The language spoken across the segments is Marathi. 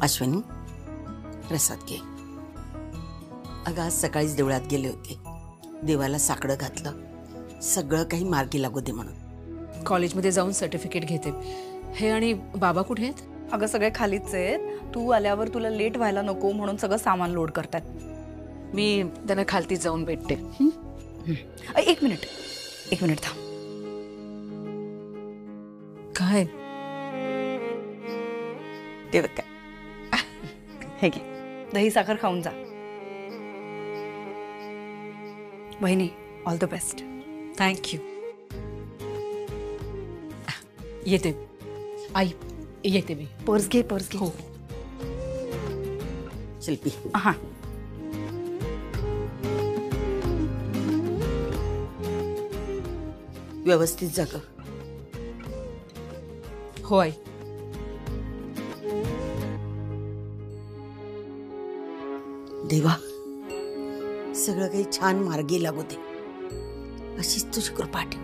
अश्विनी, प्रसाद घे. अगं आज सकाळीच देवळात गेले होते. देवाला साकडं घातलं. सगळं काही मार्गी लागू दे म्हणून. कॉलेजमध्ये जाऊन सर्टिफिकेट घेते. हे आणि बाबा कुठे आहेत? अगं सगळे खालीच आहेत. तू आल्यावर तुला लेट व्हायला नको म्हणून सगळं सामान लोड करतात. मी त्यांना खालती जाऊन भेटते. एक मिनिट थांब. काय ते बघ काय. हे घे, दही साखर खाऊन जा. बहिणी, ऑल द बेस्ट. थँक्यू. येते आई, येते मी. पर्स घे. हो. शिल्पी, हा. व्यवस्थित जाग. हो आई. देवा, सगळं काही छान मार्गी लागू दे, अशीच तुझी कृपा ठेव.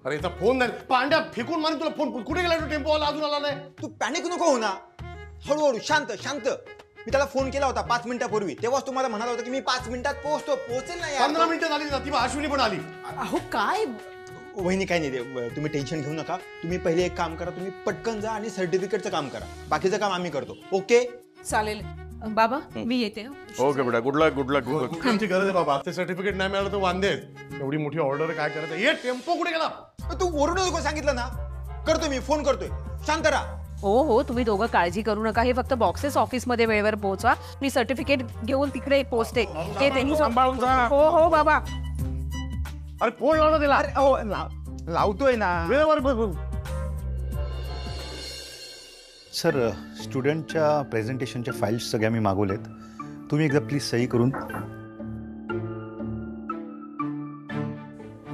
अरे इथं फोन नाही. पांड्या फेकून मारून तुला फोन. कुठे गेला तो टेम्पो वाला? अजून आला नाही. तू पॅनिक नको हो ना. हळूहळू शांत. मी त्याला फोन केला होता 5 मिनिटापूर्वी. तेव्हाच तुम्हाला म्हणाला होता की मी 5 मिनिटात पोहोचेल ना. 15 मिनिटं झाली ना. ती अश्विनी पण आली. अहो काय वहिनी, काही नाही, तुम्ही टेन्शन घेऊ नका. तुम्ही पहिले एक काम करा. तुम्ही पटकन जा आणि सर्टिफिकेटचं काम करा. बाकीचं काम आम्ही करतो. ओके? चालेल. बाबा मी येते. ओके बेटा, गुड लक. तुमची गरज आहे बाबा. ते सर्टिफिकेट नाही मिळालं तर वांदे आहेत. एवढी मोठी ऑर्डर काय करायचं? ये टेम्पो कुठे गेला? तू ओरडू नको, सांगितलं ना. करतो मी, फोन करतोय. शांत राहा. हो, तुम्ही दोघं काळजी करू नका. हे फक्त बॉक्सेस ऑफिसमध्ये वेळेवर पोहोचवा. मी सर्टिफिकेट घेऊन तिकडे पोहोचते. हे त्यांनी सांभाळून जा. हो बाबा. अरे फोन लावला त्याला. अरे लावतोय ना. वेळेवर. सर, स्टुडंटच्या प्रेझेंटेशनच्या फाईल्स सगळ्या मी मागवलेत. तुम्ही एकदा प्लीज सही करून.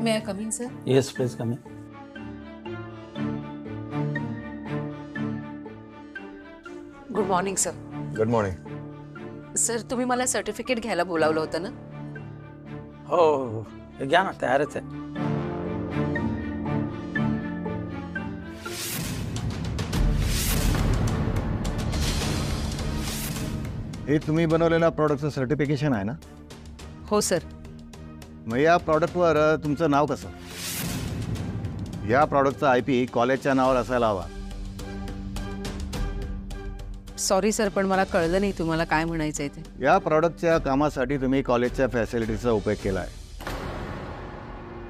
May I come in sir? Yes please come in. Good morning sir. Good morning. Sir, तुम्ही मला सर्टिफिकेट घ्यायला बोलावलं होतं ना? हो, घ्या ना, तयारच आहे. हे तुम्ही बनवलेल्या प्रॉडक्टचं सर्टिफिकेशन आहे ना? हो सर. मग या प्रॉडक्टवर तुमचं नाव कसं? या प्रॉडक्टचा IP कॉलेजच्या नावावर असायला हवा. सॉरी सर, पण मला कळलं नाही तुम्हाला काय म्हणायचंय ते. या प्रॉडक्टच्या कामासाठी तुम्ही कॉलेजच्या फॅसिलिटीचा उपयोग केला आहे.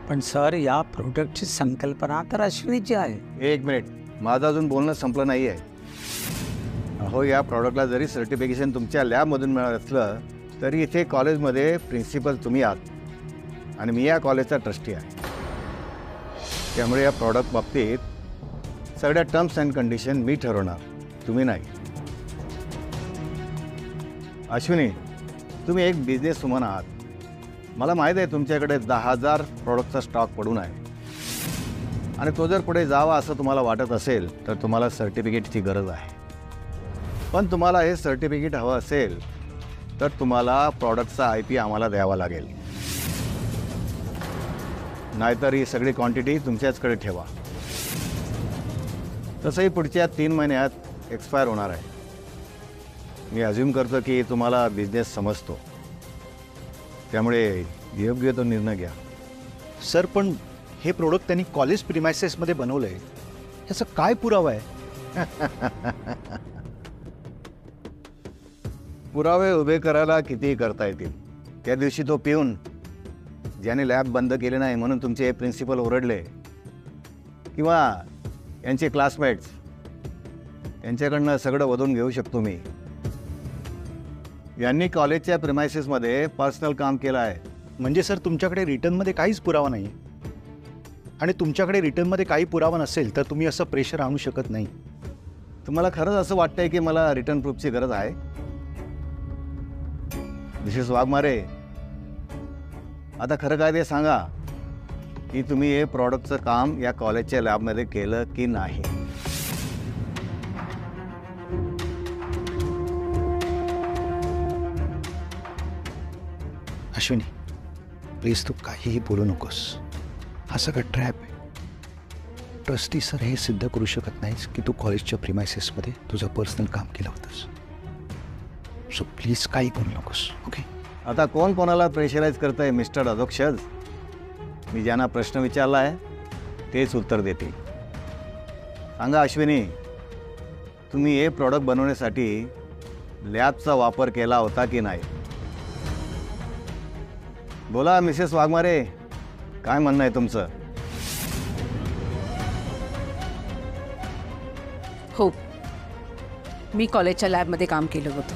पण सर, या प्रोडक्टची संकल्पना तर अश्विनीची आहे. 1 मिनिट, माझं अजून बोलणं संपलं नाही आहे. अहो, या प्रॉडक्टला जरी सर्टिफिकेशन तुमच्या लॅबमधून मिळालं असलं तरी इथे कॉलेजमध्ये प्रिन्सिपल तुम्ही आहात आणि मी या कॉलेजचा ट्रस्टी आहे. त्यामुळे या प्रॉडक्ट बाबतीत सगळ्या टर्म्स अँड कंडिशन मी ठरवणार, तुम्ही नाही. अश्विनी, तुम्ही एक बिझनेस वुमन आहात. मला माहीत आहे तुमच्याकडे 10,000 प्रॉडक्टचा स्टॉक पडून आहे आणि तो जर पुढे जावा असं तुम्हाला वाटत असेल तर तुम्हाला सर्टिफिकेटची गरज आहे. पण तुम्हाला हे सर्टिफिकेट हवं असेल तर तुम्हाला प्रॉडक्टचा IP आम्हाला द्यावा लागेल. नाहीतर ही सगळी क्वांटिटी तुमच्याचकडे ठेवा. तसंही पुढच्या 3 महिन्यात एक्सपायर होणार आहे. मी अज्यूम करतो की तुम्हाला बिझनेस समजतो, त्यामुळे योग्य तो निर्णय घ्या. सर, पण हे प्रोडक्ट त्यांनी कॉलेज प्रिमायसेसमध्ये बनवलं आहे, याचा काय पुरावा आहे? पुरावे उभे करायला कितीही करता येतील. त्या दिवशी तो पिऊन ज्याने लॅब बंद केले नाही म्हणून तुमचे प्रिन्सिपल ओरडले, किंवा यांचे क्लासमेट्स, यांच्याकडनं सगळं वधून घेऊ शकतो मी. यांनी कॉलेजच्या प्रिमायसेसमध्ये पर्सनल काम केलं आहे. म्हणजे सर, तुमच्याकडे रिटर्नमध्ये काहीच पुरावा नाही, आणि तुमच्याकडे रिटर्नमध्ये काही पुरावा नसेल तर तुम्ही असं प्रेशर आणू शकत नाही. तुम्हाला खरंच असं वाटतंय की मला रिटर्न प्रूफची गरज आहे? मिसेस वाघमारे, आता खरं काय ते सांगा की तुम्ही हे प्रॉडक्टचं काम या कॉलेजच्या लॅबमध्ये केलं की नाही? अश्विनी, प्लीज तू काहीही बोलू नकोस. हा सगळं ट्रॅप आहे. ट्रस्टी सर हे सिद्ध करू शकत नाहीस की तू कॉलेजच्या प्रिमायसेसमध्ये तुझं पर्सनल काम केलं होतंस. सो प्लीज काही करू नकोस. ओके. आता कोण कोणाला प्रेशराईज करतंय मिस्टर अधोक्षज? मी ज्यांना प्रश्न विचारला आहे तेच उत्तर देतील. सांगा अश्विनी, तुम्ही हे प्रॉडक्ट बनवण्यासाठी लॅबचा वापर केला होता की नाही? बोला मिसेस वाघमारे, काय म्हणणं आहे तुमचं? हो, मी कॉलेजच्या लॅबमध्ये काम केलं होतं.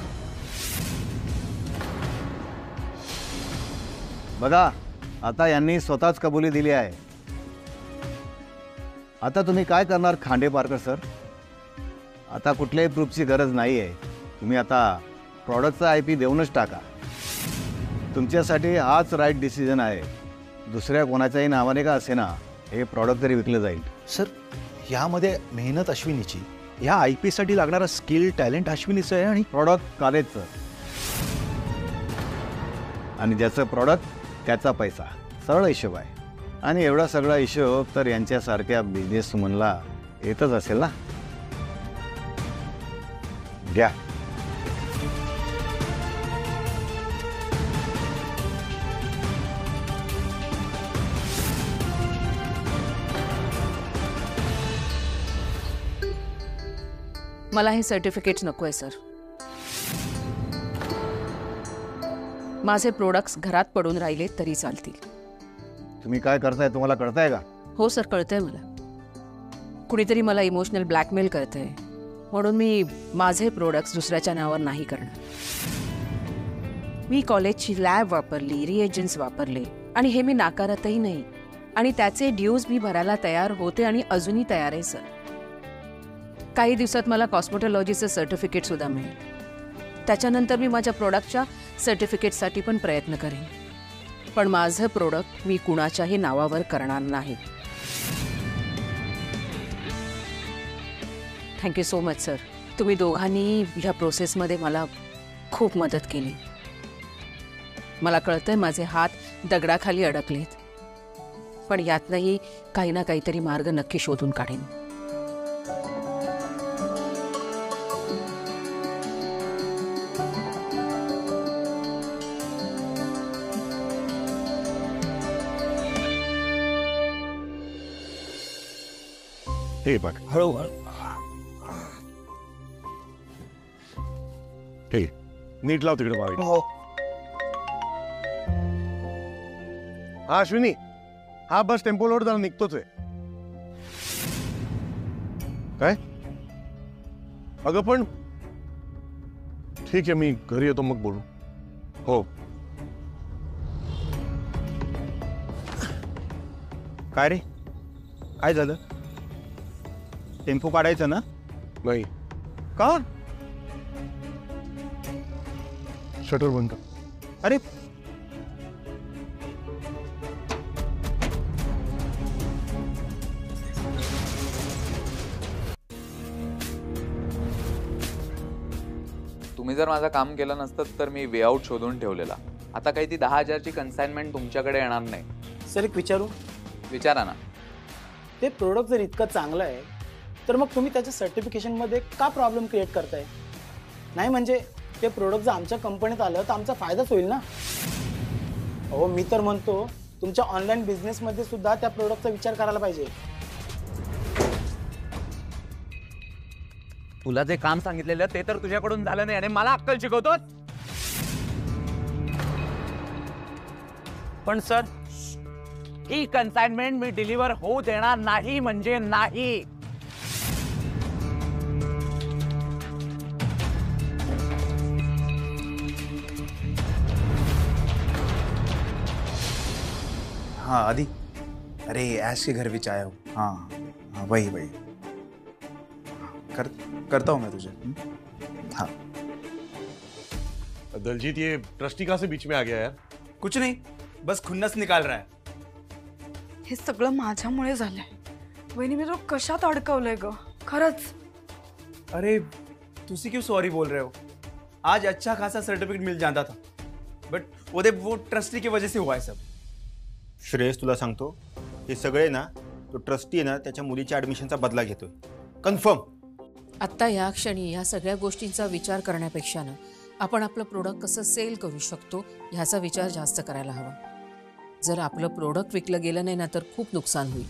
बघा, आता यांनी स्वतःच कबुली दिली आहे. आता तुम्ही काय करणार खांडे पारकर सर? आता कुठल्याही प्रूफची गरज नाही आहे. तुम्ही आता प्रॉडक्टचा IP देऊनच टाका. तुमच्यासाठी हाच राईट डिसिजन आहे. दुसऱ्या कोणाच्याही नावाने का असे ना, हे प्रॉडक्ट तरी विकलं जाईल. सर, ह्यामध्ये मेहनत अश्विनीची, ह्या IP साठी लागणारा स्किल टॅलेंट अश्विनीचं आहे आणि प्रॉडक्ट कॉलेजचं. आणि ज्याचं प्रॉडक्ट त्याचा पैसा. सरळ हिशोब आहे. आणि एवढा सगळा हिशोब तर यांच्यासारख्या बिझनेस वुमनला येतच असेल ना. घ्या. मला हे सर्टिफिकेट्स नको आहे सर. माझे प्रोडक्ट्स घरात पडून राहिले तरी चालतील. तुम्ही काय करताय तुम्हाला कळताय का? हो सर, कळतंय मला. कुणीतरी मला इमोशनल ब्लॅकमेल करतंय, म्हणून मी माझे प्रोडक्ट्स दुसऱ्याच्या नावावर नाही करणार. मी कॉलेजची लॅब वापरली, रिएजन्स वापरले आणि हे मी नाकारतही नाही. आणि त्याचे ड्यूज मी भरायला तयार होते आणि अजूनही तयार आहे सर. काही दिवसात मला कॉस्मेटॉलॉजीचं सर्टिफिकेट सुद्धा मिळेल. त्याच्यानंतर मी माझ्या प्रोडक्टच्या सर्टिफिकेटसाठी पण प्रयत्न करेन. पण माझं प्रोडक्ट मी कुणाच्याही नावावर करणार नाही. Thank you so much sir. तुम्ही दोघांनी ह्या प्रोसेसमध्ये मला खूप मदत केली. मला कळतंय माझे हात दगडाखाली अडकलेत, पण यातनंही काही ना काहीतरी मार्ग नक्की शोधून काढेन. हे बघ, हळूहळू. हे नीट लाव तिकडे बाहेर. हो. हा अश्विनी, हा बस टेम्पो लोड जरा निघतोच आहे. काय? अगं पण ठीक आहे, मी घरी येतो मग बोलू. हो. काय रे, काय झालं? टेम्पो काढायचं ना? नाही. का? शटर बंद कर. अरे तुम्ही जर माझं काम केलं नसतं तर मी वे आउट शोधून ठेवलेला. आता काही ती 10,000ची कन्साइनमेंट तुमच्याकडे येणार नाही. सर एक विचारू? विचारा ना. ते प्रोडक्ट जर इतकं चांगलं आहे तर मग तुम्ही त्याच्या सर्टिफिकेशनमध्ये का प्रॉब्लेम क्रिएट करताय? नाही म्हणजे ते प्रोडक्ट जर आमच्या कंपनीत आलं तर आमचा फायदाच होईल ना. हो, मी तर म्हणतो तुमच्या ऑनलाईन बिझनेसमध्ये सुद्धा त्या प्रोडक्टचा विचार करायला पाहिजे. तुला जे काम सांगितलेलं ते तर तुझ्याकडून झालं नाही आणि मला अक्कल शिकवतोस. पण सर, ही कन्साइनमेंट मी डिलिव्हर होऊ देणार नाही म्हणजे नाही. हाँ आदि, अरे ऐश के घर भी चाया हूँ. हाँ हाँ वही वही करता हूँ मैं तुझे. हाँ. दलजीत, ये ट्रस्टी कहाँ से बीच में आ गया यार? कुछ नहीं, बस खुन्नस निकाल रहा है. हे सगळं माझ्यामुळे झालंय. वहिनी, मी तो कशात अडकवलंय ग खरंच. अरे तुसी क्यों सॉरी बोल रहे हो? आज अच्छा खासा सर्टिफिकेट मिल जाता था, बट वो ट्रस्टी की वजह से हुआ है सब. श्रेयस, तुला सांगतो, हे सगळे ना तो ट्रस्टी आहे ना त्याच्या मुलीच्या ॲडमिशनचा बदला घेतोय कन्फर्म. आत्ता या क्षणी या सगळ्या गोष्टींचा विचार करण्यापेक्षा ना आपण आपलं प्रोडक्ट कसं सेल करू शकतो ह्याचा विचार जास्त करायला हवा. जर आपलं प्रोडक्ट विकलं गेलं नाही ना तर खूप नुकसान होईल.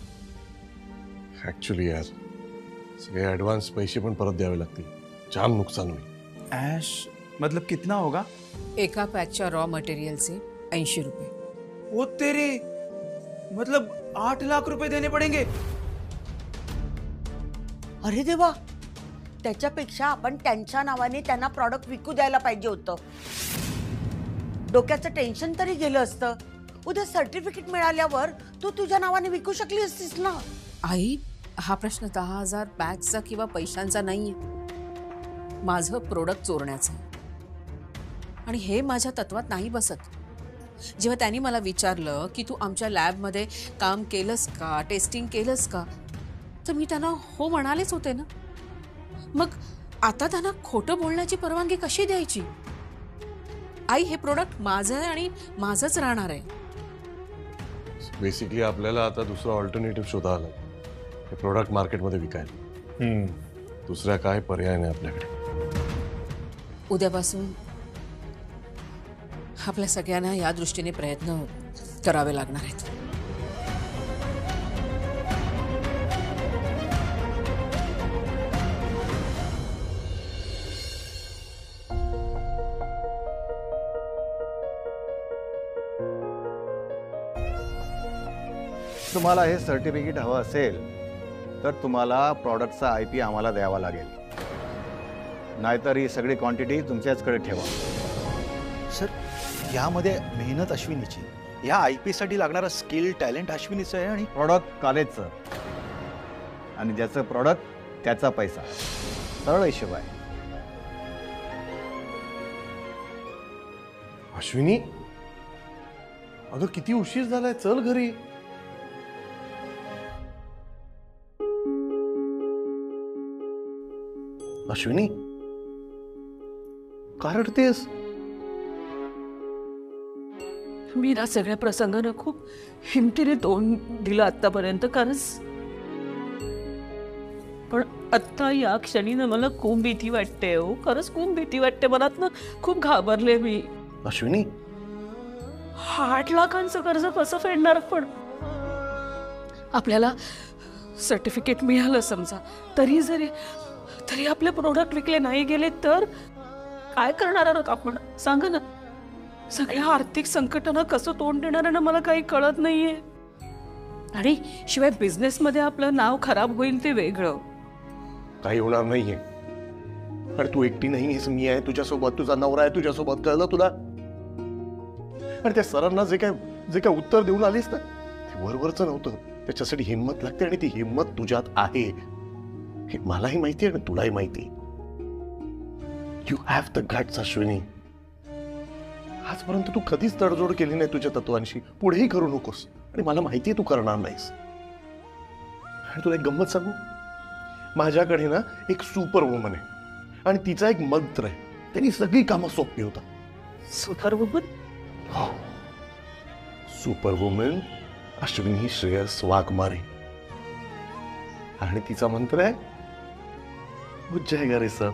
ऍक्च्युली यार सगळे ऍडव्हान्स पैसे पण परत द्यावे लागतील, जाम नुकसान होईल. ऐश मतलब कितना होगा? एका पॅकच्या रॉ मटेरियलचे 80 रुपये. ओ तेरे, मतलब 8 लाख रुपए देने पड़ेंगे. अरे देवा, त्याच्यापेक्षा आपण त्यांच्या नावाने त्यांना प्रॉडक्ट विकू द्यायला पाहिजे होतं. डोक्याचं टेन्शन तरी गेलं असतं. उद्या सर्टिफिकेट मिळाल्यावर तू तुझ्या नावाने विकू शकली असतीस ना. आई, हा प्रश्न 10,000 बॅग्सचा किंवा पैशांचा नाहीये, माझं प्रोडक्ट चोरण्याचं आहे. आणि हे माझ्या तत्वात नाही बसत. जेव्हा त्यांनी मला विचारलं की तू आमच्या लॅबमध्ये काम केलंस का, टेस्टिंग केलंस का, तर मी त्यांना हो म्हणालेच होते ना. मग आता त्यांना खोटं बोलण्याची परवानगी कशी द्यायची? आई, हे प्रोडक्ट माझं आहे आणि माझंच राहणार आहे. बेसिकली आपल्याला आता दुसरा ऑल्टरनेटिव्ह शोधावा लागेल हे प्रोडक्ट मार्केटमध्ये विकायला. दुसरा काय पर्याय नाही आपल्याकडे. उद्यापासून आपल्या सगळ्यांना या दृष्टीने प्रयत्न करावे लागणार आहेत. तुम्हाला हे सर्टिफिकेट हवं असेल तर तुम्हाला प्रॉडक्टचा IP आम्हाला द्यावा लागेल, नाहीतर ही सगळी क्वांटिटी तुमच्याचकडे ठेवा. सर यामध्ये मेहनत अश्विनीची, या IP साठी लागणारा स्किल टॅलेंट अश्विनीचं आहे आणि प्रॉडक्ट कॉलेजचं, आणि ज्याचं प्रॉडक्ट त्याचा पैसा. सरळ हिशोब आहे. अश्विनी, अगं किती उशीर झालाय, चल घरी. अश्विनी, का रडतेस? मी ना सगळ्या प्रसंगानं खूप हिमतीने तोंड दिलं आतापर्यंत, कारण पण आत्ता या क्षणीनं मला खूप भीती वाटते. हो, खरंच खूप भीती वाटते. मनात ना खूप घाबरले मी. अश्विनी, 8 लाखांचं कर्ज कसं फेडणार आपण? आपल्याला सर्टिफिकेट मिळालं समजा, तरी आपले प्रोडक्ट विकले नाही गेले तर काय करणार आहोत आपण? सांगा ना. सगळ्या आर्थिक संकटांना कसं तोंड देणार ना मला काही कळत नाहीये. आणि शिवाय बिझनेसमध्ये आपलं नाव खराब होईल ते वेगळं. काही होणार नाहीये. अरे तू एकटी नाहीयेस, मी आहे तुझ्यासोबत, तुझा नवरा आहे तुझ्यासोबत, कळलं तुला? आणि त्या सरांना जे काय उत्तर देऊन आलीस ना ते वरवरचं नव्हतं. त्याच्यासाठी हिंमत लागते आणि ती हिंमत तुझ्यात आहे हे मलाही माहिती आहे आणि तुलाही माहिती. You have the guts Ashwini. आजपर्यंत तू कधीच तडजोड केली नाही तुझ्या तत्वांशी, पुढेही करू नकोस. आणि मला माहिती आहे तू करणार नाहीस. आणि तुला एक गंमत सांगू, माझ्याकडे ना एक सुपर वुमन आहे आणि तिचा एक मंत्र आहे, त्यांनी सगळी कामं सोपी होतात. Super woman? हो, सुपर वुमन अश्विनी श्रेयस वाघमारे. आणि तिचा मंत्र आहे बुझ जाएगा रे सब.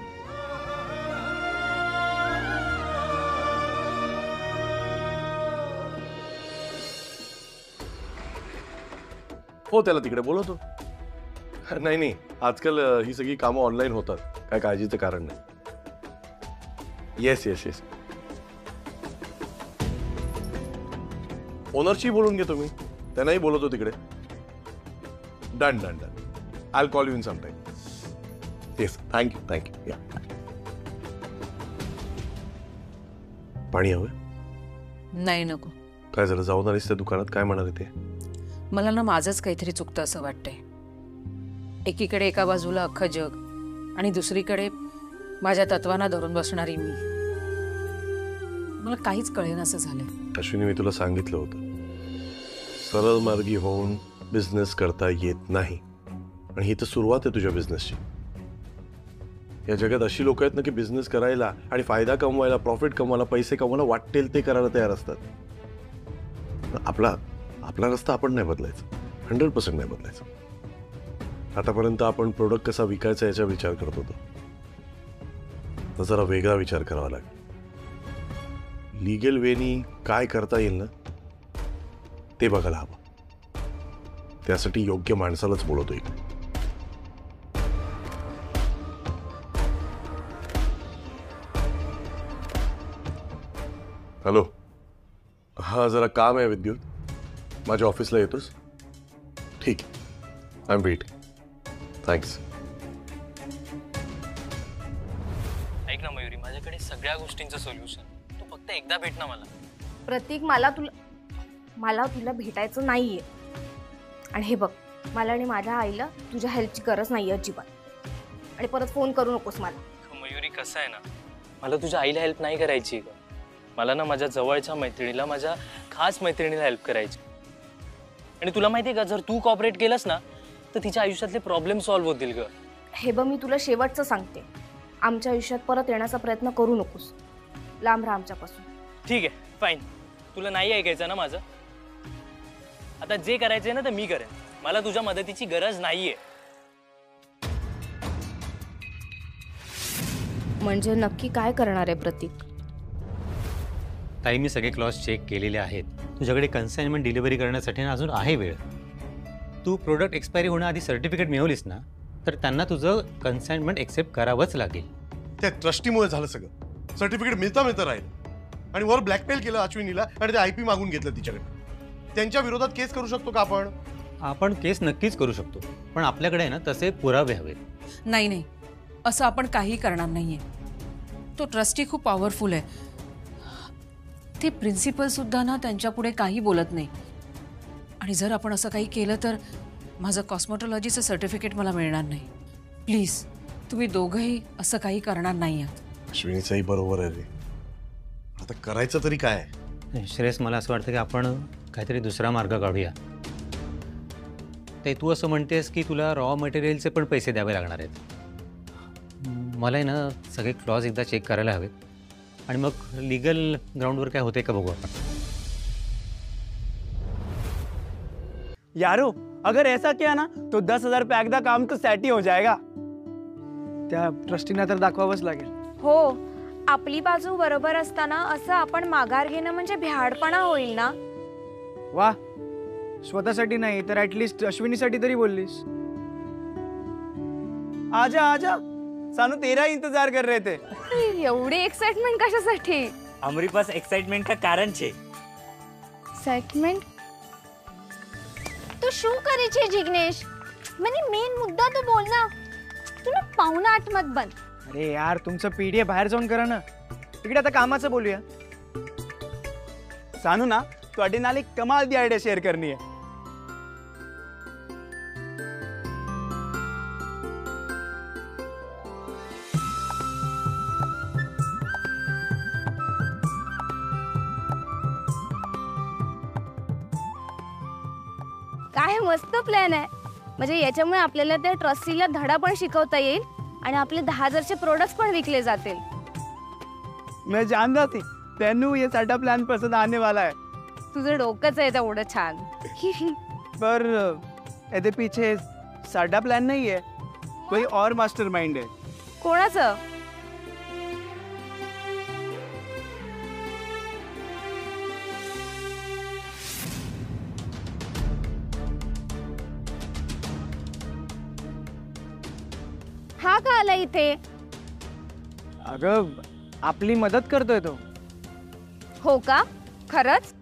हो, त्याला तिकडे बोलवतो. नाही, आजकाल ही सगळी कामं ऑनलाईन होतात, काय काळजीचं कारण नाही. येस. ओनरशी बोलून घेतो मी, त्यांनाही बोलवतो तिकडे. Done. I call you in some time. Yes, thank you. या. पाणी हवं? नाही, नको. काय झालं, जाऊन आलीस त्या दुकानात? काय म्हणाले ते? मला ना माझंच काहीतरी चुकतं असं वाटतंय. एकीकडे एका बाजूला अख्खं जग आणि दुसरीकडे माझ्या तत्वांना धरून बसणारी मी. मला काहीच कळेन असं झालंय. अश्विनी, मी तुला सांगितलं होतं, सरळ मार्गी होऊन बिझनेस करता येत नाही. आणि ही तर सुरुवात आहे तुझ्या बिझनेसची. या जगात अशी लोक आहेत ना की बिझनेस करायला आणि फायदा कमवायला, प्रॉफिट कमवायला, पैसे कमवायला वाटेल ते करायला तयार असतात. आपला रस्ता आपण नाही बदलायचा 100% नाही बदलायचं. आतापर्यंत आपण प्रोडक्ट कसा विकायचा याचा विचार करत होतो, तर जरा वेगळा विचार करावा लागेल. लीगल वेनी काय करता येईल ना ते बघायला हवं. त्यासाठी योग्य माणसालाच बोलवतो इकडे. हॅलो, हा जरा काम आहे विद्युत, माझ्या ऑफिसला येतोस? ठीक, आय एम वेट. थँक्स. ऐक ना मयुरी, माझ्याकडे सगळ्या गोष्टींचं सोल्युशन. तू फक्त एकदा भेट ना मला. प्रतीक, मला तुला भेटायचं नाहीये. आणि हे बघ, मला आणि माझ्या आईला तुझ्या हेल्पची गरज नाहीये अजिबात. आणि परत फोन करू नकोस मला. मयुरी, कसं आहे ना, मला तुझ्या आईला हेल्प नाही करायची आहे. मला ना माझ्या जवळच्या मैत्रिणीला, माझ्या खास मैत्रिणीला हेल्प करायची. आणि तुला माहिती आहे का, जर तू कॉपरेट केलंस ना तर तिच्या आयुष्यातले प्रॉब्लेम सॉल्व्ह होतील ग. हे बघ, मी तुला शेवटचं सांगते, आमच्या आयुष्यात परत येण्याचा प्रयत्न करू नकोस. लांब राहा आमच्यापासून. ठीक आहे, फाईन. तुला नाही ऐकायचं ना माझं? आता जे करायचंय ना ते मी करेन. मला तुझ्या मदतीची गरज नाहीये. म्हणजे नक्की काय करणार आहे प्रतीक? ताई, मी सगळे क्लॉज चेक केलेले आहेत. तुझ्याकडे कन्साइनमेंट डिलिव्हरी करण्यासाठी ना अजून आहे वेळ. तू प्रोडक्ट एक्सपायरी होण्याआधी सर्टिफिकेट मिळवलीस ना तर त्यांना तुझं कन्साइनमेंट एक्सेप्ट करावंच लागेल. त्या ट्रस्टीमुळे झालं सगळं. सर्टिफिकेट मिळता राहील आणि वर ब्लॅकमेल केलं अश्विनीला आणि ते IP मागून घेतलं तिच्याकडे. त्यांच्या विरोधात केस करू शकतो का आपण? आपण केस नक्कीच करू शकतो, पण आपल्याकडे ना तसे पुरावे हवेत. नाही नाही, असं आपण काही करणार नाहीये. तो ट्रस्टी खूप पॉवरफुल आहे. ते प्रिन्सिपल सुद्धा ना त्यांच्या पुढे काही बोलत नाही. आणि जर आपण असं काही केलं तर माझं कॉस्मेटॉलॉजीचं सर्टिफिकेट मला मिळणार नाही. प्लीज, तुम्ही दोघंही असं काही करणार नाही आहात. अश्विनीचंही बरोबर आहे रे. आता करायचं तरी काय? श्रेयस, मला असं वाटतं की आपण काहीतरी दुसरा मार्ग काढूया. ते तू असं म्हणतेस की तुला रॉ मटेरियलचे पण पैसे द्यावे लागणार आहेत. मला आहे ना सगळे क्लॉज एकदा चेक करायला हवेत आणि मग लीगल ग्राउंडवर काय होते का बघू आपण. यारो, अगर ऐसा किया ना तो 10,000 पे एकदा काम तो सेट ही हो जाएगा. त्या ट्रस्टीना तर दाखवावंच लागेल. हो, आपली बाजू बरोबर असताना असं आपण माघार घेणं म्हणजे भ्याडपणा होईल ना. वाह, स्वतःसाठी नाही तर ऍटलीस्ट अश्विनीसाठी तरी बोललीस. आजा आजा, सानू तेरा इंतजार कर रहे थे. एवढी एक्साइटमेंट कशासाठी? हमारे पास एक्साइटमेंट का कारण छे. एक्साइटमेंट तो શું કરે છે जिग्नेश? મને मेन मुद्दा तो बोल ना. तू ना पाहुणा आठ मत बन. अरे यार, तुमचं पीडीए बाहेर जाऊन करा ना. इकडे आता कामाचं बोलूया. सानू ना, ਤੁਹਾਡੇ ਨਾਲ एक कमाल दी आयडिया शेअर करनी है. काय मस्त प्लॅन आहे. म्हणजे याच्यामुळे आपल्याला त्या ट्रस्टीला धडा पण शिकवता येईल आणि आपले 10,000चे प्रोडक्ट्स पण विकले जातील. मैं जानता थी तेनू ये साडा प्लान पसंद आने वाला है. तुझं डोकंच आहे तेवढं छान. पर ਇਹਦੇ पीछे साडा प्लान नहीं है, कोई और मास्टरमाइंड है. कोणाचं? हा का आला इथे? अगं, आपली मदत करतोय तो. हो का? खरंच?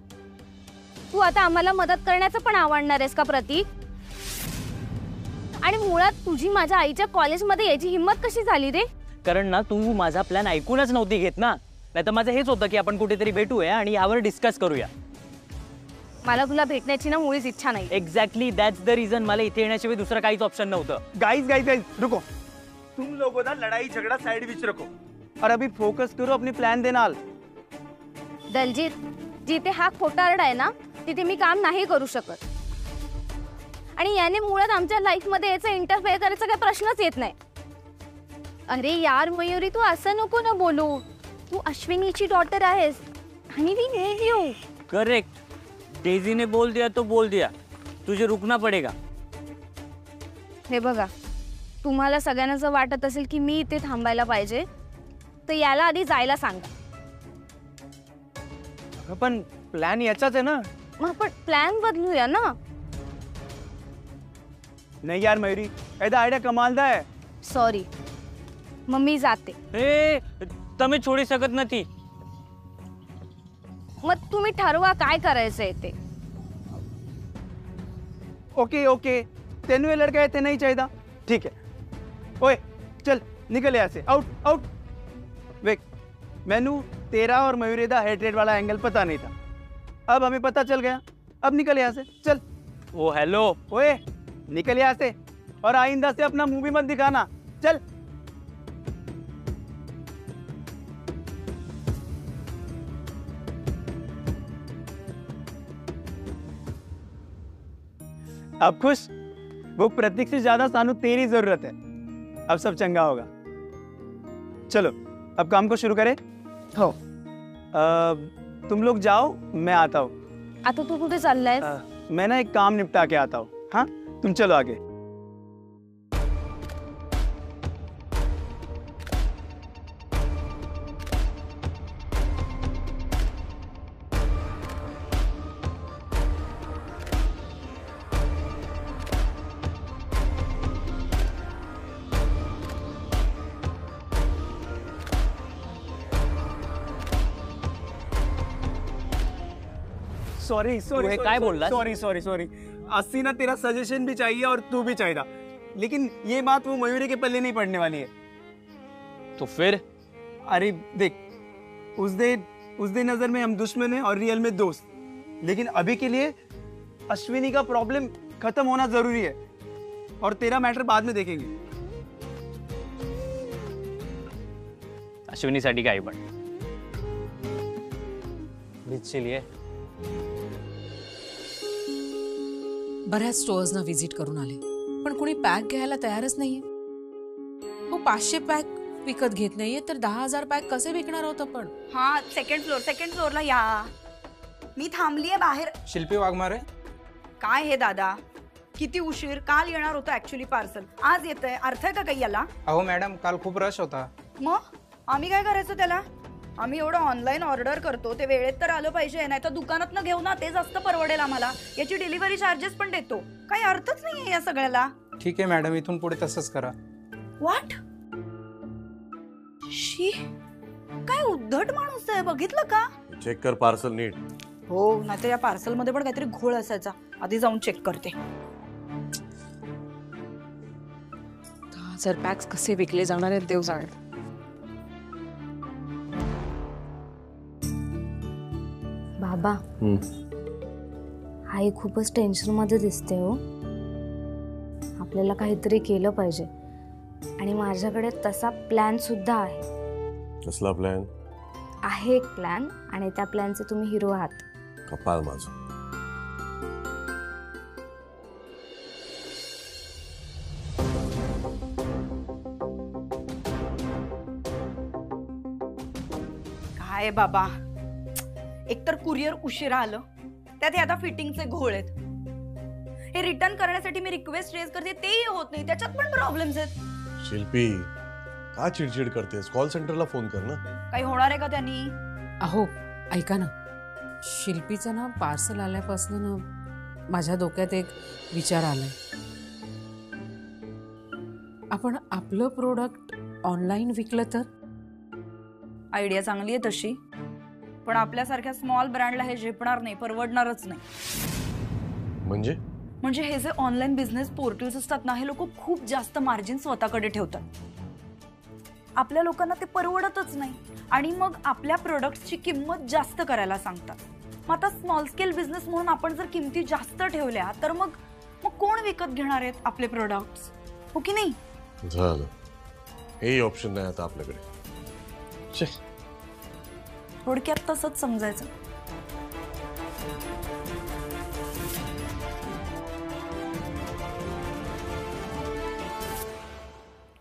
तू आता आम्हाला मदत करण्याचं पण आवडणार आहेस का प्रतीक? आणि मुळात तुझी माझ्या आईच्या कॉलेजमध्ये याची हिम्मत कशी झाली रे? कारण ना तू माझा प्लॅन ऐकूनच नव्हती घेत ना. नाहीतर माझं हेच होतं की आपण कुठेतरी भेटूया आणि यावर डिस्कस करूया. मला तुला भेटण्याची ना मुळीच इच्छा नाही. Exactly, that's the reason. मला इथे येण्याशिवाय दुसरं काहीच ऑप्शन नव्हतं. गाइस रुको. तुम लोगों ना लड़ाई झगड़ा साइड विच रखो और अभी फोकस करो अपनी प्लान दे नाल. दलजीत, जिथे हा खोटारडा आहे ना तिथे मी काम नाही करू शकत. आणि याने मुळात आमच्या लाईफ मध्ये याचा इंटरफेअर करायचा काही प्रश्नच येत नाही. अरे यार मयुरी, तू असं नको ना बोलू. तू अश्विनीची डॉटर आहेस आणि वी नीड यू. करेक्ट. डेझीने बोल दिया तो बोल दिया. तुझे रुकना पडेगा. हे बघा, तुम्हाला सगळ्यांना जर वाटत असेल की मी इथे थांबायला पाहिजे तर याला आधी जायला सांगा. पण प्लॅन याचाच आहे ना. मग आपण प्लॅन बदलूया ना. नहीं यार मयूरी, ऐसा आइडिया कमालदार है. सॉरी, मग मी जाते. ए તમે છોડી શકત નથી. मग तुम्ही ठरवा काय करायचंय ते. ओके ओके, तेनू ये लड़का है, ते नहीं चाहिए. ठीक है. ओए चल निकल यहाँ से. Out out. वेक, मैनू तेरा और मयूरी दा हेड रेट वाला एंगल पता नहीं था. अब हमें पता चल गया. अब निकल यहाँ से. चल. ओ हेलो. ओए निकल यहाँ से, और आइंदा से अपना मुंह भी मत दिखाना. चल. अब खुश? वो प्रतीक से ज्यादा सानू तेरी जरूरत है. अब सब चंगा होगा. चलो अब काम को शुरू करें. हो. तुम लोग जाओ, मैं आता हूँ. आता तू कुठे चाललाय? मैं ना एक काम निपटा के आता हूँ. हाँ, तुम चलो आगे. सॉरी सॉरी काय बोलला? Sorry sorry sorry. अस्सी ना तेरा सजेशन भी चाहिए और तू भी चाहिए, लेकिन ये बात वो मयूरी के पल्ले नहीं पड़ने वाली है. तो फिर? अरे देख, उस दिन नजर में हम दुश्मन हैं और रियल में दोस्त. लेकिन अभी के लिए अश्विनी का प्रॉब्लम खत्म होना जरूरी है, और तेरा मैटर बाद में देखेंगे. अश्विनीसाठी काही पण. चलिए. बऱ्याच स्टोअर्सना व्हिजिट करून आले, पण कोणी पॅक घ्यायला तयारच नाहीये. हो, 500 पॅक विकत घेत नाहीये तर 10,000 पॅक कसे विकणार आहोत आपण? हा, सेकंड फ्लोअरला या. मी थांबलीये बाहेर. शिल्पी वाघमारे. काय हे दादा, किती उशीर. काल येणार होतं ऍक्च्युली पार्सल, आज येतंय. अर्थ आहे का काही याला? अहो मॅडम, काल खूप रश होता. मग आम्ही काय करायचं त्याला? आम्ही एवढं ऑनलाईन ऑर्डर करतो, ते वेळेत तर आलं पाहिजे. नाही तर दुकानात न घेऊ ना, ते जास्त परवडेल आम्हाला. याची डिलिव्हरी चार्जेस पण देतो. काही अर्थच नाहीये या सगळ्याला. ठीक आहे मॅडम, इथून पुढे तसंच करा. व्हॉट? शी, काय उद्धट माणूस आहे, बघितलं का? चेक कर पार्सल नीट. हो, नाही तर या पार्सल मध्ये पण काहीतरी घोळ असायचा. आधी जाऊन चेक करते. 10,000 पॅक्स कसे विकले जाणार आहेत देव जाणे. बाबा, आई खूपच टेन्शन मध्ये दिसते हो. आपल्याला काहीतरी केलं पाहिजे, आणि माझ्याकडे तसा प्लॅन सुद्धा आहे. कसला प्लॅन आहे? एक प्लॅन, आणि त्या प्लॅनचे तुम्ही हिरो आहात. कपाल माझं. काय बाबा, एकतर कुरिअर उशिरा आलं, त्यात हे आता फिटिंगचे घोळ आहेत. हे रिटर्न करण्यासाठी मी रिक्वेस्ट रेज करते, तेही होत नाही. त्याच्यात पण प्रॉब्लेम्स आहेत. शिल्पी, का चिडचिड करतेस? कॉल सेंटरला फोन कर ना. काही होणार आहे का त्यांनी? अहो ऐका ना, शिल्पीचं ना पार्सल आल्यापासून ना माझ्या डोक्यात एक विचार आलाय. आपण आपलं प्रोडक्ट ऑनलाईन विकलं तर? आयडिया चांगली आहे तशी, पण आपल्यासारख्या स्मॉल ब्रँडला हे झेपणार नाही, परवडणारच नाही. म्हणजे हे जे ऑनलाईन बिझनेस पोर्टल्स असतात ना, हे लोक खूप जास्त मार्जिन स्वतःकडे ठेवतात. आपल्या लोकांना ते परवडतच नाही, आणि मग आपल्या प्रोडक्ट्सची किंमत जास्त करायला सांगतात. मग आता स्मॉल स्केल बिझनेस म्हणून आपण जर किमती जास्त ठेवल्या तर मग कोण विकत घेणार आहेत आपले प्रोडक्ट्स? हो की नाही? झालं, हेही ऑप्शन नाही आता आपल्याकडे. थोडक्यात तसंच समजायचं.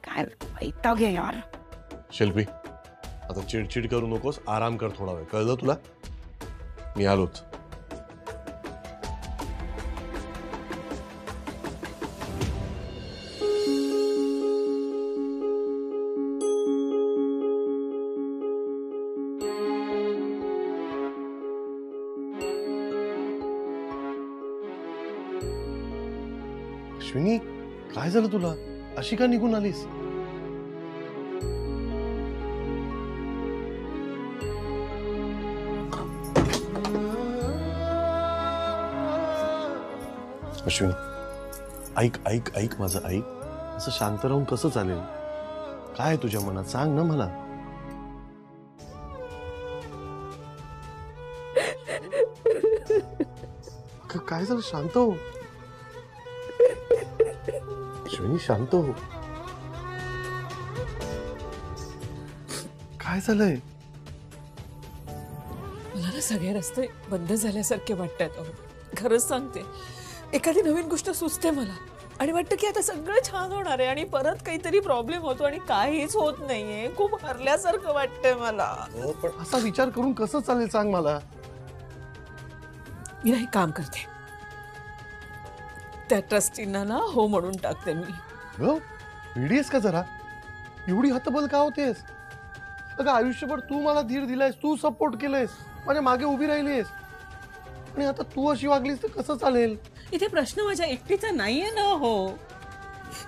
काय वैताग आहे यार. शिल्पी, आता चिडचिड करू नकोस, आराम कर थोडा वेळ. कळलं तुला? मी आलोच. अश्विनी काय झालं तुला? अशी का निघून आलीस? अश्विनी ऐक ऐक ऐक माझं ऐक. असं शांत राहून कसं चालेल? काय आहे तुझ्या मनात सांग ना मला. काय झालं? शांत हो अश्विनी, शांत हो. काय झालंय? मला ना सगळे रस्ते बंद झाल्यासारखे वाटतात. खरंच सांगते, एखादी नवीन गोष्ट सुचते मला आणि वाटतं की आता सगळं छान होणार आहे आणि परत काहीतरी प्रॉब्लेम होतो आणि काहीच होत नाहीये. खूप हरल्यासारखं वाटतंय मला. पण असा विचार करून कसं चालेल सांग मला. मी नाही काम करते, त्या ट्रस्टींना ना हो म्हणून टाकते मी. वेडीस का जरा? एवढी हतबल का होतेस? अगं आयुष्यभर तू मला धीर दिलायस, तू सपोर्ट केलंयस, माझ्या मागे उभी राहिलीस आणि आता तू अशी वागलीस तर कसं चालेल? इथे प्रश्न माझ्या एकटीचा नाहीये ना हो,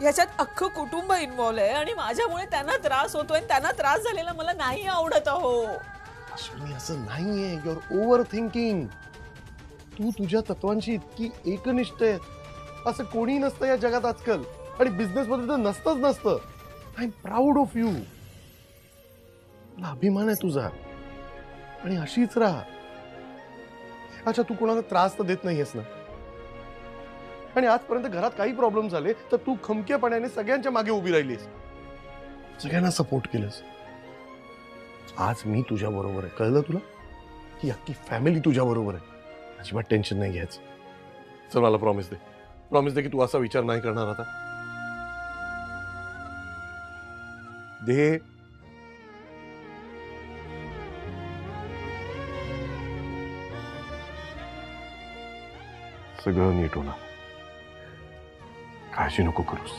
याच्यात अख्खं कुटुंब इन्व्हॉल्व आहे आणि माझ्यामुळे त्यांना त्रास होतोय. त्यांना त्रास झालेला मला नाही आवडत हो. अश्विनी असं नाहीये, यू आर ओव्हर थिंकिंग. तू तुझ्या तत्वांशी इतकी एकनिष्ठ आहे असं कोणी नसतं या जगात आजकाल, आणि बिझनेस मध्ये तर नसतं. I am proud of you. मला अभिमान आहे तुझा आणि अशीच राहा. अच्छा, तू कोणाला त्रास तर देत नाहीयेस ना? आणि आजपर्यंत घरात काही प्रॉब्लेम झाले तर तू खमकेपणाने सगळ्यांच्या मागे उभी राहिलीस, सगळ्यांना सपोर्ट केलंस. आज मी तुझ्या बरोबर आहे, कळलं तुला? ही अख्खी फॅमिली तुझ्या बरोबर आहे. अजिबात टेन्शन नाही घ्यायचं. चल मला प्रॉमिस दे की तू असा विचार नाही करणार आता. दे. सगळं नीट होणार, काळजी नको करूस.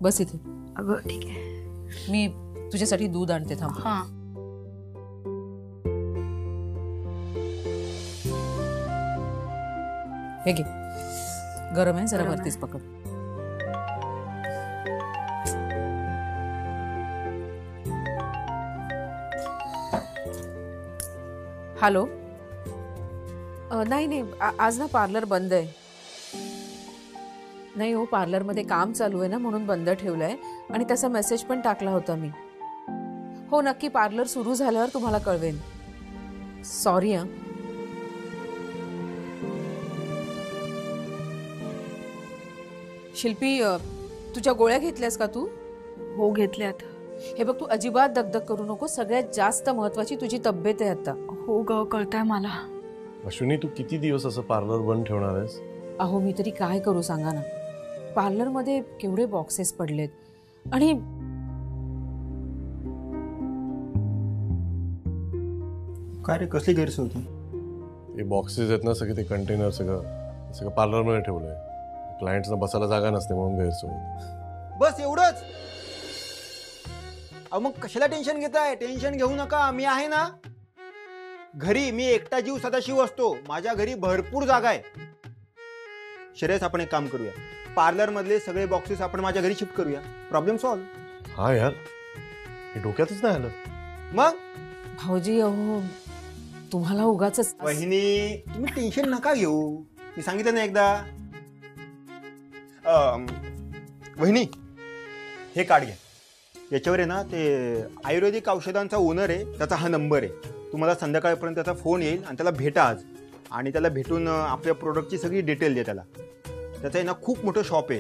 बस इथे. अगं ठीक आहे, मी तुझ्यासाठी दूध आणते, थांब. हा. हे घे, गरम आहे, जरा वरतीच पकड. हॅलो. नाही आज ना पार्लर बंद आहे. नाही हो, पार्लरमध्ये काम चालू आहे ना म्हणून बंद ठेवलंय आणि तसा मेसेज पण टाकला होता मी. हो नक्की, पार्लर सुरू झाल्यावर तुम्हाला कळवेन. सॉरी हा. शिल्पी, तुझ्या गोळ्या घेतल्यास का तू? हो घेतल्यात. हे बघ, तू अजिबात दगदग करू नको. सगळ्यात जास्त महत्वाची तुझी तब्येत आहे आता. हो ग, कळतंय मला. अश्विनी, तू किती दिवस असं पार्लर बंद ठेवणार आहेस? अहो मी तरी काय करू सांगा ना. पार्लरमध्ये केवढे बॉक्सेस पडलेत आणि काय रे, कसली गैरसोय होती? हे बॉक्सेस आहेत ना सगळे, ते कंटेनर सगळं पार्लरमध्ये ठेवलंय. क्लायंट्सना बसायला जागा नसते म्हणून गैरसोय. बस एवढंच? अहो मग कशाला टेन्शन घेताय? टेन्शन घेऊ नका, मी आहे ना घरी. मी एकटा जीव सदाशिव असतो, माझ्या घरी भरपूर जागा आहे. श्रेयस, आपण एक काम करूया, पार्लर मधले सगळे बॉक्सेस आपण माझ्या घरी शिफ्ट करूया. Problem solve. हा यार, हे डोक्यातच नाही आलं. मग भाऊजी, अहो तुम्हाला उगाच. वहिनी, तुम्ही टेन्शन नका घेऊ, मी सांगितलं ना एकदा. वहिनी, हे कार्ड घ्या. याच्यावर आहे ना ते आयुर्वेदिक औषधांचा ओनर आहे, त्याचा हा नंबर आहे. तुम्हाला संध्याकाळपर्यंत त्याचा फोन येईल आणि त्याला भेटा आज, आणि त्याला भेटून आपल्या प्रोडक्टची सगळी डिटेल द्या त्याला. त्याचं आहे ना खूप मोठं शॉप आहे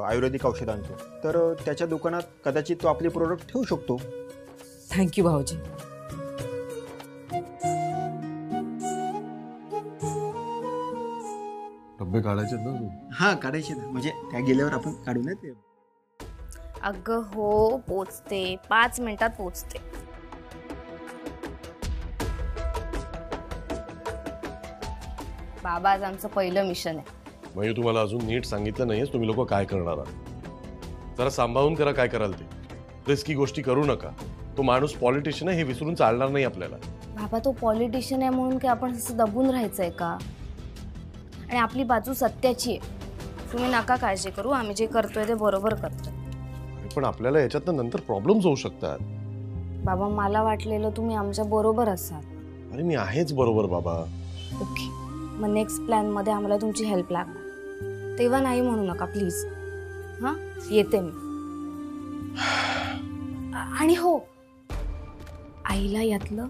आयुर्वेदिक औषधांचं, तर त्याच्या दुकानात कदाचित तो आपले प्रोडक्ट ठेवू शकतो. थँक्यू भाऊजी. डब्बे काढायचे ना? हा, काढायचे ना, म्हणजे त्या गेल्यावर आपण काढू ना ते. अगं हो, पोचते, 5 मिनिटात पोचते. बाबा, आज आमचं पहिलं मिशन आहे. म्हणजे तुम्हाला अजून नीट सांगितलं नाहीयेस तुम्ही लोक काय करणार आहात. जरा सांभाळून करा काय कराल ते. रिस्की गोष्टी करू नका. तो माणूस पॉलिटिशियन आहे हे विसरून चालणार नाही आपल्याला. बाबा तो पॉलिटिशियन आहे म्हणून की आपण असं दबून राहायचंय का? आणि आपली बाजू सत्याची आहे. तुम्ही नका काळजी करू, आम्ही जे करतोय ते बरोबर करतोय. पण आपल्याला याच्यातनं नंतर प्रॉब्लेम्स होऊ शकतात. बाबा मला वाटलेलं तुम्ही आमच्या बरोबर असाल. अरे मी आहेच बरोबर बाबा. ओके, मग नेक्स्ट प्लॅन मध्ये आम्हाला तुमची हेल्प लागणार, तेव्हा नाही म्हणू नका प्लीज. हां येते मी. आणि हो, आईला यातलं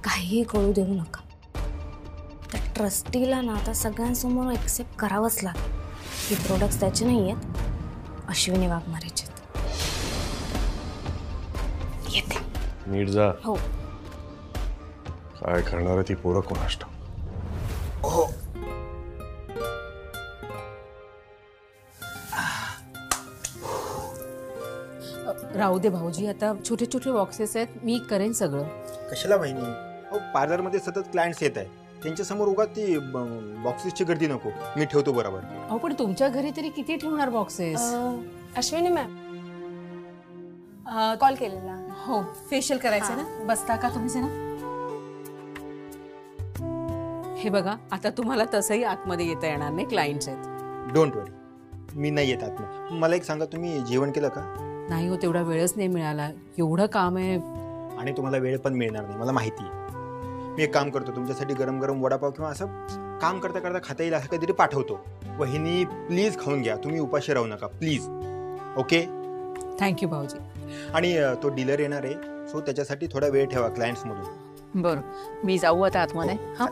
काहीही कळू देऊ नका. त्या ट्रस्टीला ना आता सगळ्यांसमोर एक्सेप्ट करावंच लागेल की प्रोडक्ट्स त्याचे नाही आहेत, अश्विनी वाघमारेचे. येते. नीट जा. हो. काय करणार ती पोरं कोणाष्ट. राहू दे भाऊजी, आता छोटे छोटे बॉक्सेस आहेत, मी करेन सगळं. कशाला बहिणी? अहो पार्लरमध्ये सतत क्लायंट्स येत आहेत, त्यांच्यासमोर उगाच ती बॉक्सेसची गर्दी नको. मी ठेवतो बरोबर. अहो पण तुमच्या घरी तरी किती ठेवणार बॉक्सेस? अश्विनी मॅम कॉल केलेला. हो, फेशियल करायचं ना, बसता का तुम्ही जरा? हे बघा, आता तुम्हाला तसंही आतमध्ये येता येणार नाही, क्लायंट्स आहेत. डोंट वरी, मी नाही येत आतमध्ये. मला एक सांगा, तुम्ही जेवण केलं का? नाही हो, तेवढा वेळच नाही मिळाला, एवढं काम आहे. आणि तुम्हाला वेळ पण मिळणार नाही, मला माहिती आहे. मी एक काम करतो, तुमच्यासाठी गरम गरम वडापाव किंवा असं काम करता करता खाता येईल असं काहीतरी पाठवतो. वहिनी प्लीज खाऊन घ्या, तुम्ही उपाशी राहू नका प्लीज. ओके, थँक्यू भाऊजी. आणि तो डीलर येणार आहे, सो त्याच्यासाठी थोडा वेळ ठेवा क्लायंट्स मधून. बरं, मी जाऊ आता आतमध्ये. हा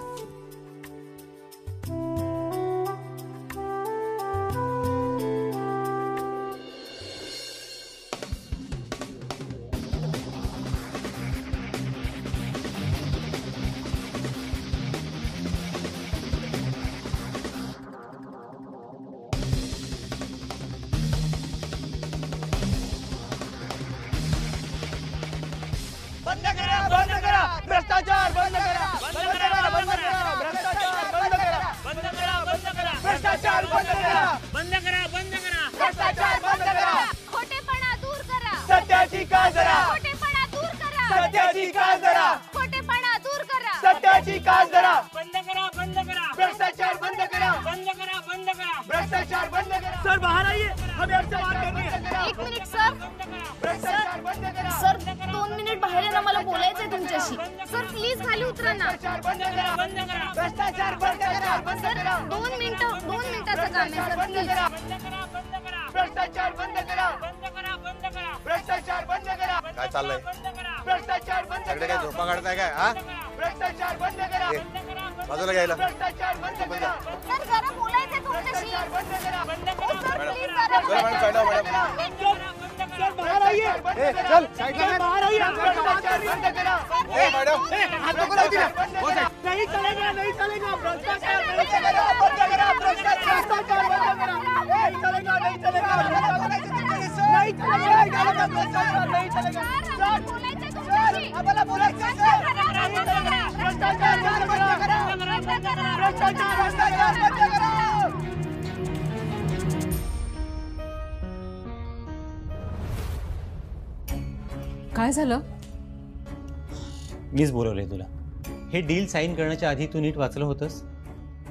भ्रष्टाचार बंद करा, बंद करा, बंद करा, भ्रष्टाचार बंद करा, बंद करा, बंद करा, भ्रष्टाचार बंद करा, बंद करा, बंद करा, भ्रष्टाचार बंद करा, खोटेपणा दूर करा, सत्याची कास धरा, खोटेपणा दूर करा, सत्याची कास धरा, खोटेपणा दूर करा, सत्याची कास धरा, बंद करा, बंद करा, भ्रष्टाचार बंद करा, बंद करा, बंद करा, भ्रष्टाचार बंद करा. सर बाहर आइए, हमें आपसे बात करनी है. एक मिनिट सर. भ्रष्टाचार बंद करा. सर 2 मिनिट बाहेर ना, मला बोलायचंय तुमच्याशी. सर प्लीज खाली उतरा ना. भ्रष्टाचार बंद करा, बंद करा, भ्रष्टाचार बंद करा, बंद करा. 2 मिनिटाचं काम आहे सर, प्लीज. भ्रष्टाचार बंद करा, बंद करा, बंद करा, भ्रष्टाचार बंद करा. काय चाललंय? भ्रष्टाचार बंद सगळे करा. काय झोपा काढताय काय? हा, भ्रष्टाचार बंद करा. बाजूला घ्यायला. भ्रष्टाचार बंद करा. सर जरा बोलायचंय तुमच्याशी. बंद करा, बंद ओ, सर प्लीज सर बाहर आइए. चल साइड में. बाहर आइए. भ्रष्टाचार बंद करा. मैडम, हाथों को नहीं चलेगा, नहीं चलेगा. भ्रष्टाचार नहीं चलेगा, बंद करा. भ्रष्टाचार बंद करा. नहीं चलेगा, नहीं चलेगा, नहीं चलेगा, भ्रष्टाचार नहीं चलेगा. आम्हाला बोलायचं सर. भ्रष्टाचार बंद करा. भ्रष्टाचार बंद करा. काय झालं? मीच बोलवलंय तुला. हे डील साईन करण्याच्या आधी तू नीट वाचलं होतंस?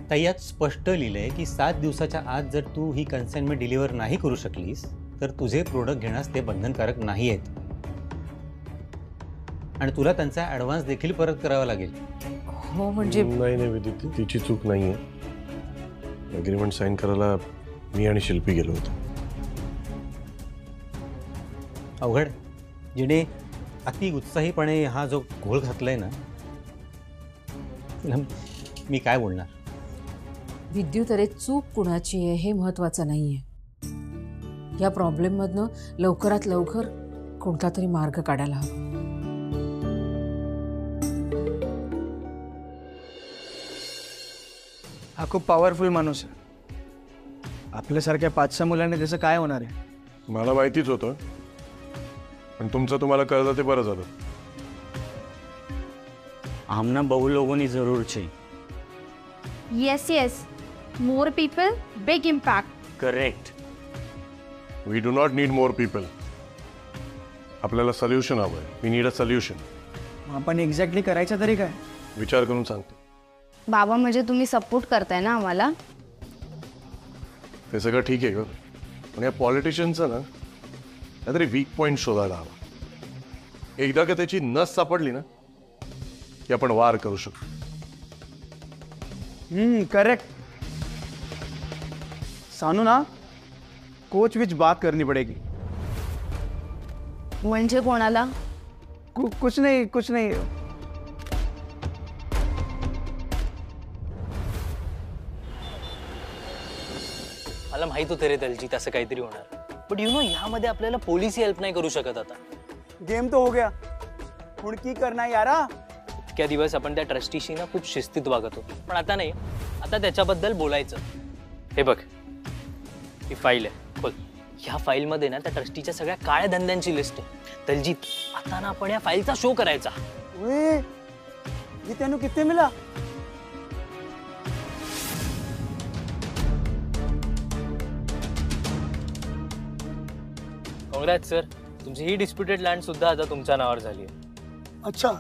त्यात स्पष्ट लिहिलंय की 7 दिवसाच्या आत जर तू ही कन्साइनमेंट डिलिव्हर नाही करू शकलीस तर तुझे प्रोडक्ट घेण्यास ते बंधनकारक नाही आहेत आणि तुला त्यांचा ॲडव्हान्स देखील परत करावा लागेल. हो म्हणजे नाही नाही विदित, तिची चूक नाहीये. अग्रीमेंट साईन करायला मी आणि शिल्पी गेलो होतो. अवघड. जिने अति उत्साहीपणे हा जो घोळ घातलाय ना, मी काय बोलणार. विद्युत, अरे चूक कुणाची आहे हे महत्वाचं नाहीये. या प्रॉब्लेम मधनं लवकरात लवकर कोणता तरी मार्ग काढायला हवा. हा खूप पॉवरफुल माणूस आहे. आपल्यासारख्या 5-6 मुलांनी त्याचं काय होणार आहे? मला माहितीच होतं, पण तुमचं तुम्हाला कळलं ते बरं झालं. हमने बहु लोगों ने जरूर चाहिए. Yes, more people, big impact. Correct. We do not need more people. आपल्याला सोल्युशन हवंय. We need a solution. आपण एक्झॅक्टली करायचं तरी काय? विचार करून सांगतो. बाबा म्हणजे तुम्ही सपोर्ट करताय ना आम्हाला? ते सगळं ठीक आहे ग, पण या पॉलिटिशियनचं ना काहीतरी वीक पॉइंट शोधायला हवा. एकदा का त्याची नस सापडली ना की आपण वार करू शकतो. करेक्ट. सानू ना, कोच विच बात करनी पड़ेगी. म्हणजे कोणाला? कुछ नहीं. मला माहित होतं रे दलजीत असं काहीतरी होणार, बट यू नो ह्यामध्ये आपल्याला पोलीस हेल्प नाही करू शकत. आता गेम तो हो गया, हुण की करना यारा. इतक्या दिवस आपण त्या ट्रस्टीशी ना खूप शिस्तीत वागत होतो, पण आता नाही. आता त्याच्याबद्दल बोलायचं. हे बघ, ही फाईल आहे, खोल. ह्या फाईलमध्ये ना त्या ट्रस्टीच्या सगळ्या काळ्या धंद्यांची लिस्ट आहे. दलजीत, आता ना आपण या फाईलचा शो करायचा. ये तेनू कितने मिला? काँग्रॅट्स सर, तुमची ही डिस्प्युटेड लँड सुद्धा आता तुमच्या नावावर झाली आहे. अच्छा,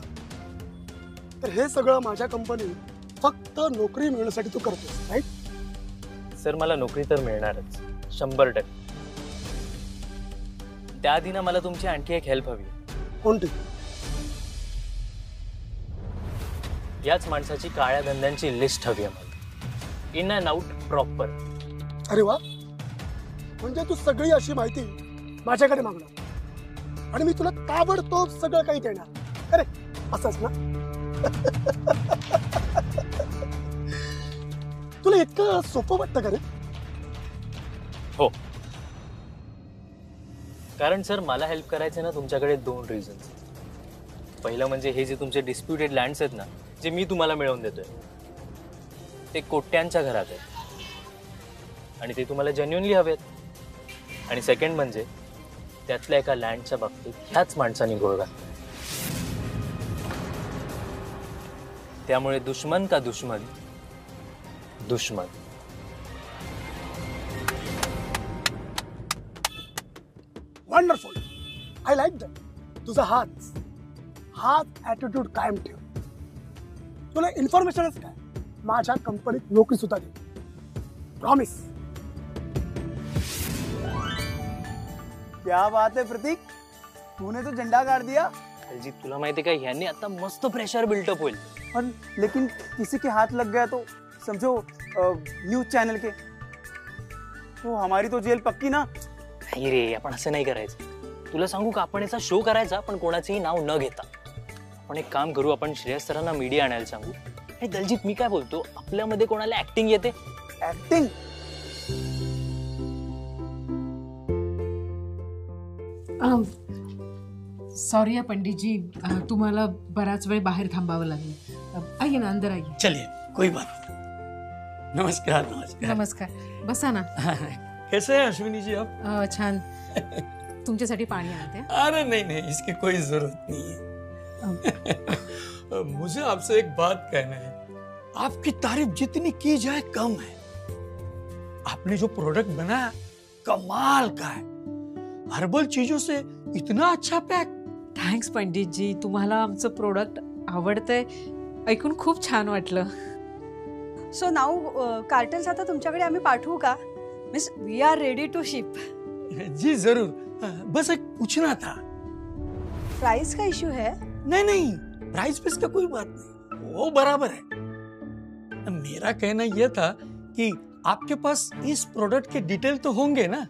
तर हे सगळं माझ्या कंपनीत फक्त नोकरी मिळण्यासाठी तू करतोस, राईट? सर, मला नोकरी तर मिळणारच 100%. त्याआधी ना मला तुमची आणखी एक हेल्प हवी. कोणती? याच माणसाची काळ्या धंद्यांची लिस्ट हवी आहे मला, इन अँड आउट प्रॉपर. अरे वा, म्हणजे तू सगळी अशी माहिती माझ्याकडे मागणार आणि मी तुला ताबडतोब सगळं काही देणार. अरे असंच ना? तुला इतकं सोपं वाटतं का रे? हो, कारण सर मला हेल्प करायचं ना तुमच्याकडे 2 रिझन्स. पहिलं म्हणजे हे जे तुमचे डिस्प्युटेड लँड्स आहेत ना, जे मी तुम्हाला मिळवून देतोय, ते कोट्यांच्या घरात आहेत आणि ते तुम्हाला जेन्युइनली हवेत. आणि सेकंड म्हणजे त्यातल्या एका लँडच्या बाबतीत ह्याच माणसाने घोळ घातला. त्यामुळे दुश्मन का दुश्मन, दुश्मन. Wonderful, I like that. तुझा हाच ॲटिट्यूड कायम ठेव. तुला इन्फॉर्मेशनच काय, माझ्या कंपनीत नोकरी सुद्धा दे. प्रॉमिस. क्या बात है प्रतीक, तूने तो झंडा गाड़ दिया. दलजीत, तुला माहिती का, ह्यांनी आता मस्त प्रेशर बिल्टअप होईल. लेकिन किसी के हाथ लग गया तो समझो न्यूज चैनल के, तो हमारी तो जेल पक्की ना. नाही रे, आपण असं नाही करायचं. तुला सांगू का, आपण याचा शो करायचा पण कोणाचंही नाव न घेता. आपण एक काम करू, आपण श्रेयस सरांना मीडिया आणायला सांगू. हे दलजीत, मी काय बोलतो, आपल्यामध्ये कोणाला ऍक्टिंग येते? ऍक्टिंग? सॉरी है पंडित जी, तुम्हाला बराच वेळ बाहेर थांबावं लागलं. आइए ना, अंदर आइए. चलिए, कोई बात नहीं. नमस्कार. नमस्कार. नमस्कार, बसा ना. कैसे हैं अश्विनी जी आप? छान. तुमच्यासाठी पाणी आणते. अरे नहीं, इसकी कोई जरूरत नहीं है. मुझे आपसे एक बात कहना है. आपकी तारीफ जितनी की जाए कम है. आपने जो प्रोडक्ट बनाया कमाल का है. हर्बल चीजों से इतना अच्छा पैक. थँक्स पंडित जी, तुम्हाला आमचं प्रोडक्ट आवडतंय ऐकून खूप छान वाटलं. सो नाऊ कार्टन्स आता तुमच्याकडे आम्ही पाठवू का? Miss, we are ready to ship. जी जरूर. बस एक पूछना था. प्राइस का इश्यू है? नहीं, प्राइस पे इसका कोई बात नहीं, वो बराबर है. मेरा कहना यह था कि आपके पास इस प्रोडक्ट के डिटेल तो होंगे ना.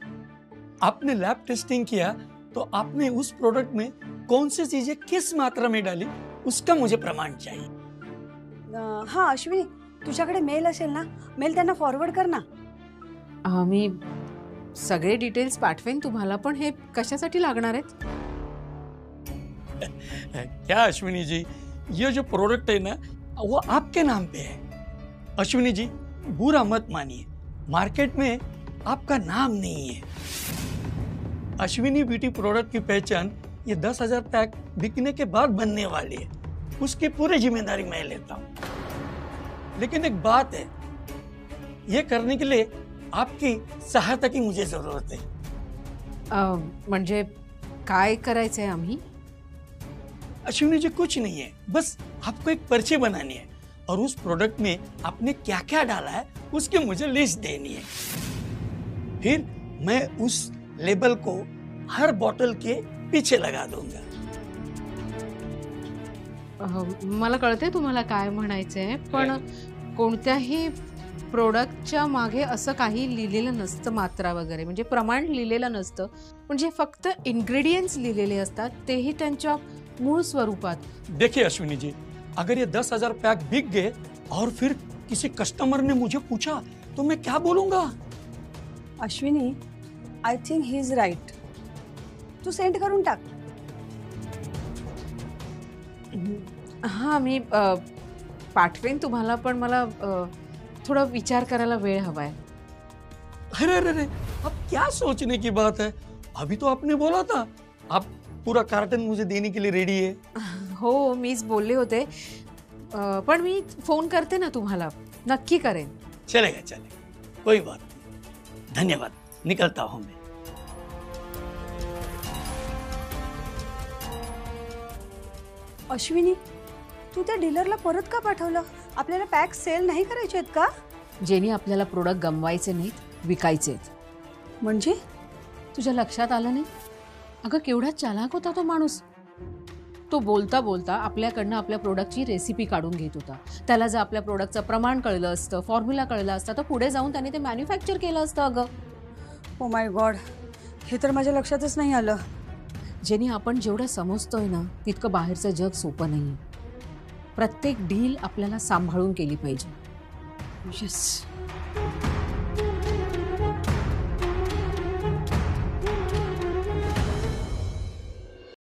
आपने लैब टेस्टिंग किया तो आपने उस प्रोडक्ट में कौन सी चीजें किस मात्रा में डाली, उसका मुझे प्रमाण चाहिए. हाँ अश्विनी, तुझ्याकडे मेल असेल ना, मेल त्यांना फॉरवर्ड कर ना. मी सगळे डिटेल्स पाठवेन तुम्हाला, पण हे कशासाठी लागणार आहेत? क्या अश्विनी जी, ये जो प्रोडक्ट है ना, वो आपके नाम पे है. अश्विनी जी, बुरा मत मानिए, मार्केट में आपका नाम नहीं है. अश्विनी ब्यूटी प्रोडक्ट की पहचान ये 10,000 पैक बिकने के बाद बनने वाली है. उसकी पूरी जिम्मेदारी मैं लेता हूं. लेकिन एक बात है, ये करने के लिए आपकी सहायता की मुझे जरूरत है. म्हणजे काय करायचंय आम्ही? अश्विनी जी कुछ नहीं है, बस आपको एक पर्ची बनानी है और उस प्रोडक्ट में आपने क्या क्या डाला है उसकी मुझे लिस्ट देनी है। फिर मैं उस लेबल को हर बॉटल के पीछे लगा दूंगा। मला कळते तुम्हाला काय म्हणायचंय, पण कोणत्याही प्रोडक्टच्या मागे असं काही लिहिलेलं नसतं, मात्रा वगैरे म्हणजे प्रमाण लिहिलेलं नसतं, म्हणजे फक्त इन्ग्रेडियंट्स लिहिलेले असतात, तेही त्यांच्या मूळ स्वरूपात। देखिए अश्विनी जी, अगर ये 10,000 पैक बिक गए और फिर किसी कस्टमर ने मुझे पूछा तो मैं क्या बोलूंगा? Ashwini, I think he is right. तू सेंड करून टाक. हां, मी पाठवेन तुम्हाला, पण मला थोड़ा विचार करायला वेळ हवाय. अरे अरे अरे, अब क्या सोचने की बात है? अभी तो आपने बोला था आप पूरा कार्टन मुझे देने के लिए रेडी है. हो, मीच बोलले होते, पण मी फोन करते ना तुम्हाला, नक्की करेन. चलेगा चलेगा, कोई बात नहीं. धन्यवाद, निकलता हूं मैं. अश्विनी, तू त्या डीलरला परत का पाठवलं? आपल्याला पॅक सेल नाही करायचे आहेत का? जेनी, आपल्याला प्रोडक्ट गमवायचे नाहीत, विकायचेत. म्हणजे तुझ्या लक्षात आलं नाही? अगं, केवढा चालाक होता तो माणूस. तो बोलता बोलता आपल्याकडनं आपल्या प्रोडक्टची रेसिपी काढून घेत होता. त्याला जर आपल्या प्रोडक्टचं प्रमाण कळलं असतं, फॉर्म्युला कळलं असतं, तर पुढे जाऊन त्याने ते मॅन्युफॅक्चर केलं असतं. अगं, ओ माय गॉड, हे तर माझ्या लक्षातच नाही आलं. जेनी, आपण जेवढं समजतोय ना, तितकं बाहेरचं जग सोपं नाही. प्रत्येक डील आपल्याला सांभाळून केली पाहिजे. येस.